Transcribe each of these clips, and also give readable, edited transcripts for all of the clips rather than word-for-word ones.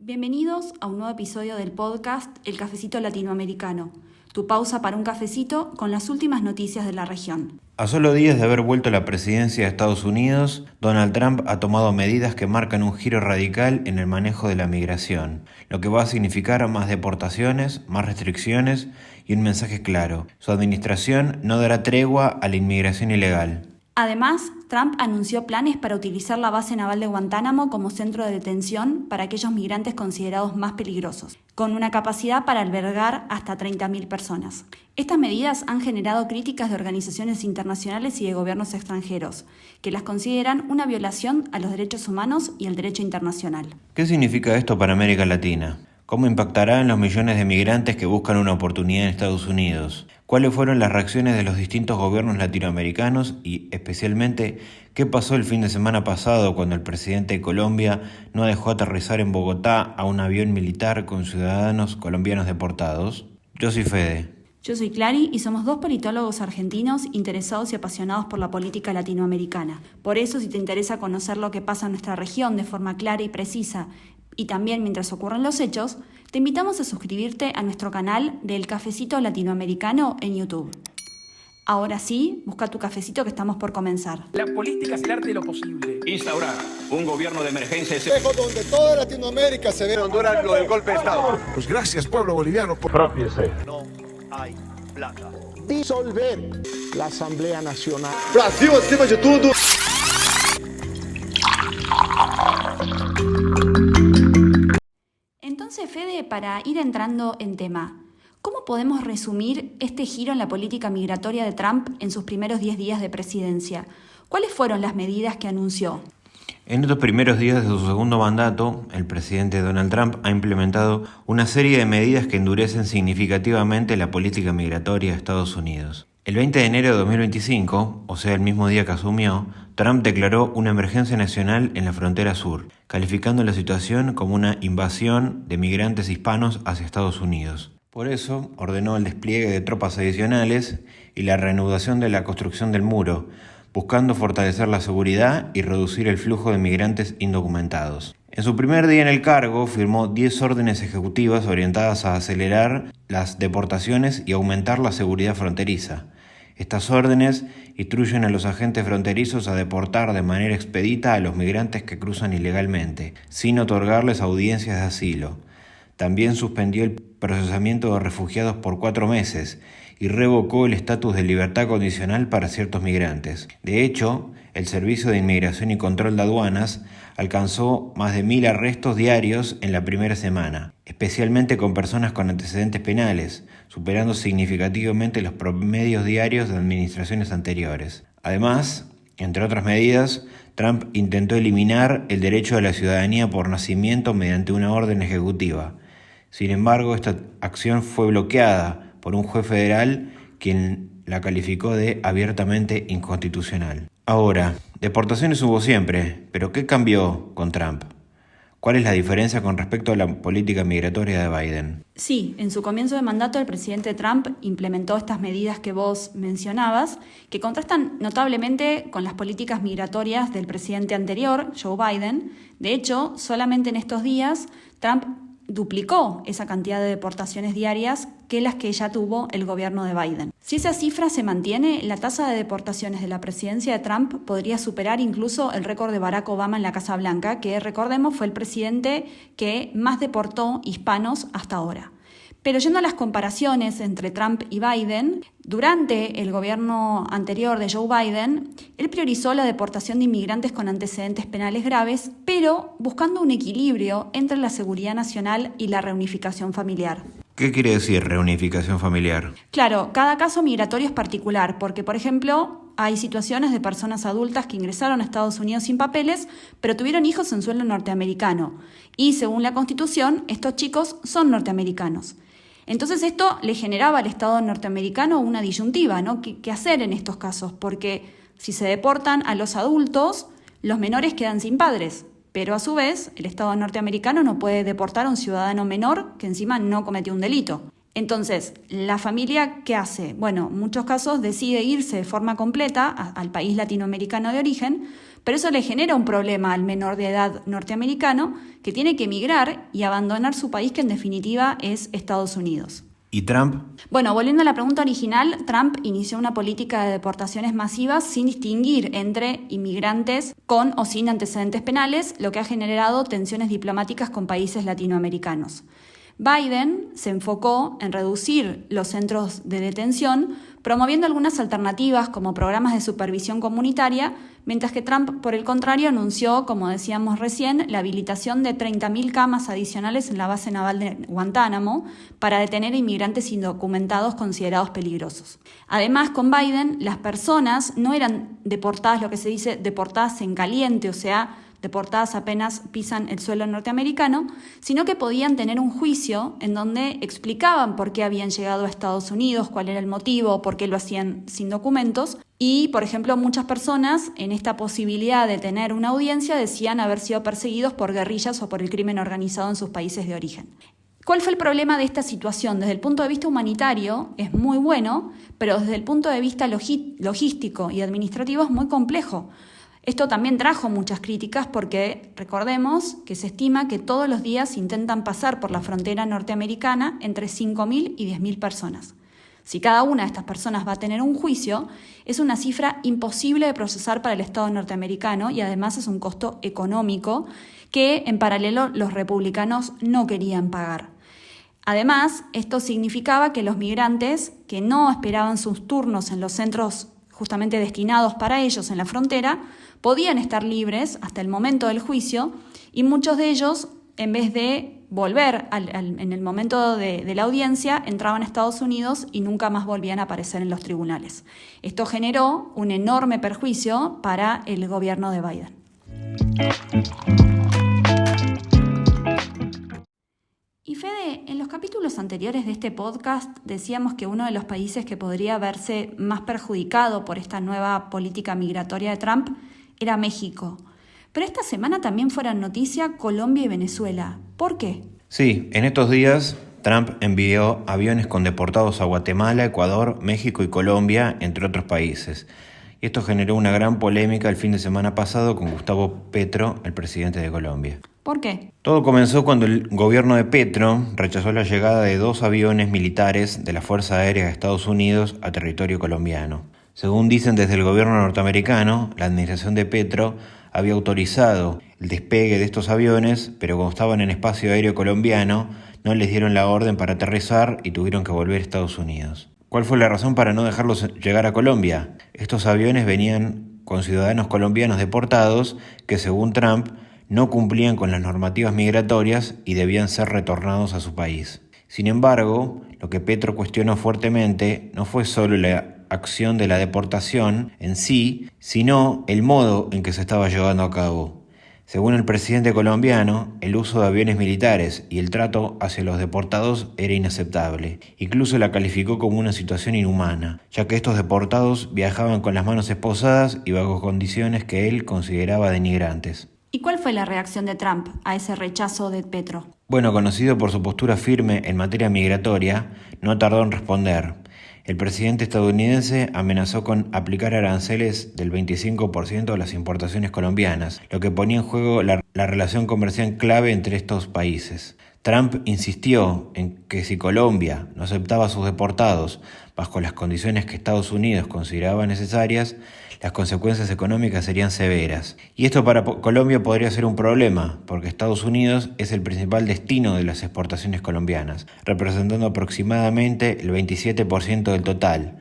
Bienvenidos a un nuevo episodio del podcast El Cafecito Latinoamericano, tu pausa para un cafecito con las últimas noticias de la región. A solo días de haber vuelto a la presidencia de Estados Unidos, Donald Trump ha tomado medidas que marcan un giro radical en el manejo de la migración, lo que va a significar más deportaciones, más restricciones y un mensaje claro: su administración no dará tregua a la inmigración ilegal. Además, Trump anunció planes para utilizar la base naval de Guantánamo como centro de detención para aquellos migrantes considerados más peligrosos, con una capacidad para albergar hasta 30.000 personas. Estas medidas han generado críticas de organizaciones internacionales y de gobiernos extranjeros, que las consideran una violación a los derechos humanos y al derecho internacional. ¿Qué significa esto para América Latina? ¿Cómo impactará en los millones de migrantes que buscan una oportunidad en Estados Unidos? ¿Cuáles fueron las reacciones de los distintos gobiernos latinoamericanos y, especialmente, qué pasó el fin de semana pasado cuando el presidente de Colombia no dejó aterrizar en Bogotá a un avión militar con ciudadanos colombianos deportados? Yo soy Fede. Yo soy Clary y somos dos politólogos argentinos interesados y apasionados por la política latinoamericana. Por eso, si te interesa conocer lo que pasa en nuestra región de forma clara y precisa, y también mientras ocurren los hechos, te invitamos a suscribirte a nuestro canal del Cafecito Latinoamericano en YouTube. Ahora sí, busca tu cafecito que estamos por comenzar. La política es el arte de lo posible. Instaurar un gobierno de emergencia donde toda Latinoamérica se ve. Honduras lo del golpe de Estado. Pues gracias, pueblo boliviano. Própiese. No hay plata. Disolver la Asamblea Nacional. Brasil acima de tudo. Entonces, Fede, para ir entrando en tema, ¿cómo podemos resumir este giro en la política migratoria de Trump en sus primeros 10 días de presidencia? ¿Cuáles fueron las medidas que anunció? En estos primeros días de su segundo mandato, el presidente Donald Trump ha implementado una serie de medidas que endurecen significativamente la política migratoria de Estados Unidos. El 20 de enero de 2025, o sea el mismo día que asumió, Trump declaró una emergencia nacional en la frontera sur, calificando la situación como una invasión de migrantes hispanos hacia Estados Unidos. Por eso, ordenó el despliegue de tropas adicionales y la reanudación de la construcción del muro, buscando fortalecer la seguridad y reducir el flujo de migrantes indocumentados. En su primer día en el cargo, firmó 10 órdenes ejecutivas orientadas a acelerar las deportaciones y aumentar la seguridad fronteriza. Estas órdenes instruyen a los agentes fronterizos a deportar de manera expedita a los migrantes que cruzan ilegalmente, sin otorgarles audiencias de asilo. También suspendió el procesamiento de refugiados por 4 meses y revocó el estatus de libertad condicional para ciertos migrantes. De hecho, el Servicio de Inmigración y Control de Aduanas alcanzó más de 1.000 arrestos diarios en la primera semana, especialmente con personas con antecedentes penales, superando significativamente los promedios diarios de administraciones anteriores. Además, entre otras medidas, Trump intentó eliminar el derecho a la ciudadanía por nacimiento mediante una orden ejecutiva. Sin embargo, esta acción fue bloqueada por un juez federal quien la calificó de abiertamente inconstitucional. Ahora, deportaciones hubo siempre, pero ¿qué cambió con Trump? ¿Cuál es la diferencia con respecto a la política migratoria de Biden? Sí, en su comienzo de mandato el presidente Trump implementó estas medidas que vos mencionabas, que contrastan notablemente con las políticas migratorias del presidente anterior, Joe Biden. De hecho, solamente en estos días Trump duplicó esa cantidad de deportaciones diarias que las que ya tuvo el gobierno de Biden. Si esa cifra se mantiene, la tasa de deportaciones de la presidencia de Trump podría superar incluso el récord de Barack Obama en la Casa Blanca, que recordemos fue el presidente que más deportó hispanos hasta ahora. Pero yendo a las comparaciones entre Trump y Biden, durante el gobierno anterior de Joe Biden, él priorizó la deportación de inmigrantes con antecedentes penales graves, pero buscando un equilibrio entre la seguridad nacional y la reunificación familiar. ¿Qué quiere decir reunificación familiar? Claro, cada caso migratorio es particular, porque, por ejemplo, hay situaciones de personas adultas que ingresaron a Estados Unidos sin papeles, pero tuvieron hijos en suelo norteamericano. Y, según la Constitución, estos chicos son norteamericanos. Entonces esto le generaba al Estado norteamericano una disyuntiva, ¿no? ¿Qué hacer en estos casos? Porque si se deportan a los adultos, los menores quedan sin padres. Pero a su vez, el Estado norteamericano no puede deportar a un ciudadano menor que encima no cometió un delito. Entonces, ¿la familia qué hace? Bueno, en muchos casos decide irse de forma completa al país latinoamericano de origen, pero eso le genera un problema al menor de edad norteamericano que tiene que emigrar y abandonar su país, que en definitiva es Estados Unidos. ¿Y Trump? Bueno, volviendo a la pregunta original, Trump inició una política de deportaciones masivas sin distinguir entre inmigrantes con o sin antecedentes penales, lo que ha generado tensiones diplomáticas con países latinoamericanos. Biden se enfocó en reducir los centros de detención, promoviendo algunas alternativas como programas de supervisión comunitaria, mientras que Trump, por el contrario, anunció, como decíamos recién, la habilitación de 30.000 camas adicionales en la base naval de Guantánamo para detener a inmigrantes indocumentados considerados peligrosos. Además, con Biden, las personas no eran deportadas, lo que se dice deportadas en caliente, o sea, deportadas apenas pisan el suelo norteamericano, sino que podían tener un juicio en donde explicaban por qué habían llegado a Estados Unidos, cuál era el motivo, por qué lo hacían sin documentos. Y, por ejemplo, muchas personas en esta posibilidad de tener una audiencia decían haber sido perseguidos por guerrillas o por el crimen organizado en sus países de origen. ¿Cuál fue el problema de esta situación? Desde el punto de vista humanitario es muy bueno, pero desde el punto de vista logístico y administrativo es muy complejo. Esto también trajo muchas críticas porque recordemos que se estima que todos los días intentan pasar por la frontera norteamericana entre 5.000 y 10.000 personas. Si cada una de estas personas va a tener un juicio, es una cifra imposible de procesar para el Estado norteamericano y además es un costo económico que en paralelo los republicanos no querían pagar. Además, esto significaba que los migrantes que no esperaban sus turnos en los centros justamente destinados para ellos en la frontera, podían estar libres hasta el momento del juicio y muchos de ellos, en vez de volver en el momento de la audiencia, entraban a Estados Unidos y nunca más volvían a aparecer en los tribunales. Esto generó un enorme perjuicio para el gobierno de Biden. Y Fede, en los capítulos anteriores de este podcast decíamos que uno de los países que podría verse más perjudicado por esta nueva política migratoria de Trump era México. Pero esta semana también fueron noticia Colombia y Venezuela. ¿Por qué? Sí, en estos días Trump envió aviones con deportados a Guatemala, Ecuador, México y Colombia, entre otros países. Y esto generó una gran polémica el fin de semana pasado con Gustavo Petro, el presidente de Colombia. ¿Por qué? Todo comenzó cuando el gobierno de Petro rechazó la llegada de 2 aviones militares de la Fuerza Aérea de Estados Unidos a territorio colombiano. Según dicen desde el gobierno norteamericano, la administración de Petro había autorizado el despegue de estos aviones, pero como estaban en espacio aéreo colombiano, no les dieron la orden para aterrizar y tuvieron que volver a Estados Unidos. ¿Cuál fue la razón para no dejarlos llegar a Colombia? Estos aviones venían con ciudadanos colombianos deportados que, según Trump, no cumplían con las normativas migratorias y debían ser retornados a su país. Sin embargo, lo que Petro cuestionó fuertemente no fue solo la acción de la deportación en sí, sino el modo en que se estaba llevando a cabo. Según el presidente colombiano, el uso de aviones militares y el trato hacia los deportados era inaceptable. Incluso la calificó como una situación inhumana, ya que estos deportados viajaban con las manos esposadas y bajo condiciones que él consideraba denigrantes. ¿Y cuál fue la reacción de Trump a ese rechazo de Petro? Bueno, conocido por su postura firme en materia migratoria, no tardó en responder. El presidente estadounidense amenazó con aplicar aranceles del 25% a las importaciones colombianas, lo que ponía en juego la relación comercial clave entre estos países. Trump insistió en que si Colombia no aceptaba a sus deportados bajo las condiciones que Estados Unidos consideraba necesarias, las consecuencias económicas serían severas. Y esto para Colombia podría ser un problema, porque Estados Unidos es el principal destino de las exportaciones colombianas, representando aproximadamente el 27% del total.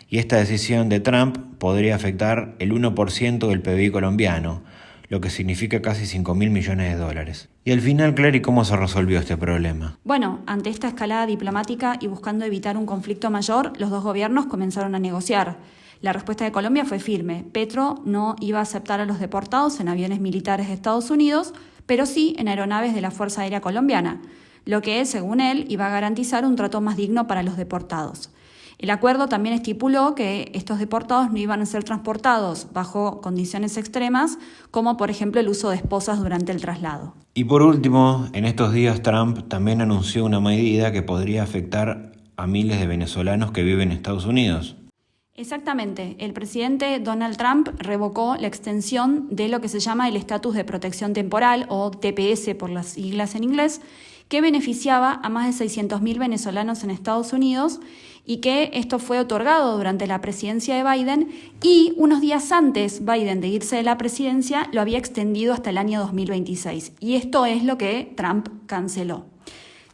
Y esta decisión de Trump podría afectar el 1% del PBI colombiano, lo que significa casi $5.000 millones. Y al final, Clary, ¿cómo se resolvió este problema? Bueno, ante esta escalada diplomática y buscando evitar un conflicto mayor, los dos gobiernos comenzaron a negociar. La respuesta de Colombia fue firme. Petro no iba a aceptar a los deportados en aviones militares de Estados Unidos, pero sí en aeronaves de la Fuerza Aérea Colombiana, lo que, según él, iba a garantizar un trato más digno para los deportados. El acuerdo también estipuló que estos deportados no iban a ser transportados bajo condiciones extremas, como por ejemplo el uso de esposas durante el traslado. Y por último, en estos días Trump también anunció una medida que podría afectar a miles de venezolanos que viven en Estados Unidos. Exactamente. El presidente Donald Trump revocó la extensión de lo que se llama el estatus de protección temporal, o TPS por las siglas en inglés, que beneficiaba a más de 600.000 venezolanos en Estados Unidos y que esto fue otorgado durante la presidencia de Biden y unos días antes Biden de irse de la presidencia lo había extendido hasta el año 2026. Y esto es lo que Trump canceló.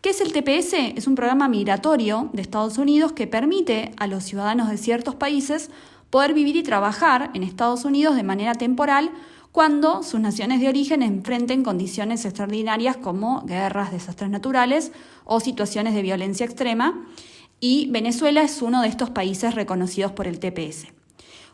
¿Qué es el TPS? Es un programa migratorio de Estados Unidos que permite a los ciudadanos de ciertos países poder vivir y trabajar en Estados Unidos de manera temporal cuando sus naciones de origen enfrenten condiciones extraordinarias como guerras, desastres naturales o situaciones de violencia extrema. Y Venezuela es uno de estos países reconocidos por el TPS.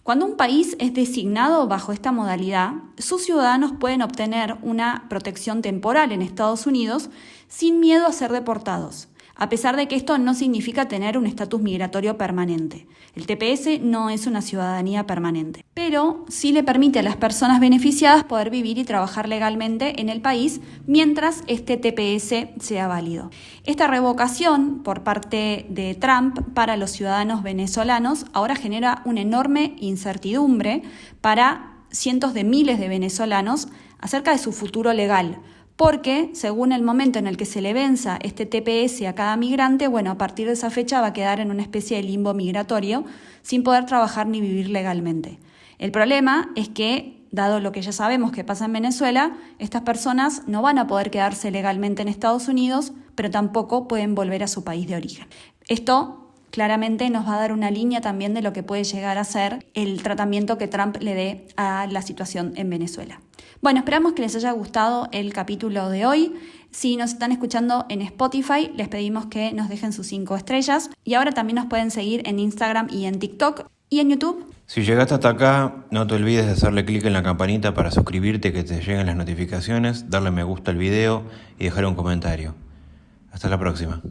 Cuando un país es designado bajo esta modalidad, sus ciudadanos pueden obtener una protección temporal en Estados Unidos sin miedo a ser deportados, a pesar de que esto no significa tener un estatus migratorio permanente. El TPS no es una ciudadanía permanente, pero sí le permite a las personas beneficiadas poder vivir y trabajar legalmente en el país mientras este TPS sea válido. Esta revocación por parte de Trump para los ciudadanos venezolanos ahora genera una enorme incertidumbre para cientos de miles de venezolanos acerca de su futuro legal, porque según el momento en el que se le venza este TPS a cada migrante, a partir de esa fecha va a quedar en una especie de limbo migratorio sin poder trabajar ni vivir legalmente. El problema es que, dado lo que ya sabemos que pasa en Venezuela, estas personas no van a poder quedarse legalmente en Estados Unidos, pero tampoco pueden volver a su país de origen. Esto claramente nos va a dar una línea también de lo que puede llegar a ser el tratamiento que Trump le dé a la situación en Venezuela. Bueno, esperamos que les haya gustado el capítulo de hoy. Si nos están escuchando en Spotify, les pedimos que nos dejen sus 5 estrellas. Y ahora también nos pueden seguir en Instagram y en TikTok y en YouTube. Si llegaste hasta acá, no te olvides de hacerle clic en la campanita para suscribirte, que te lleguen las notificaciones, darle me gusta al video y dejar un comentario. Hasta la próxima.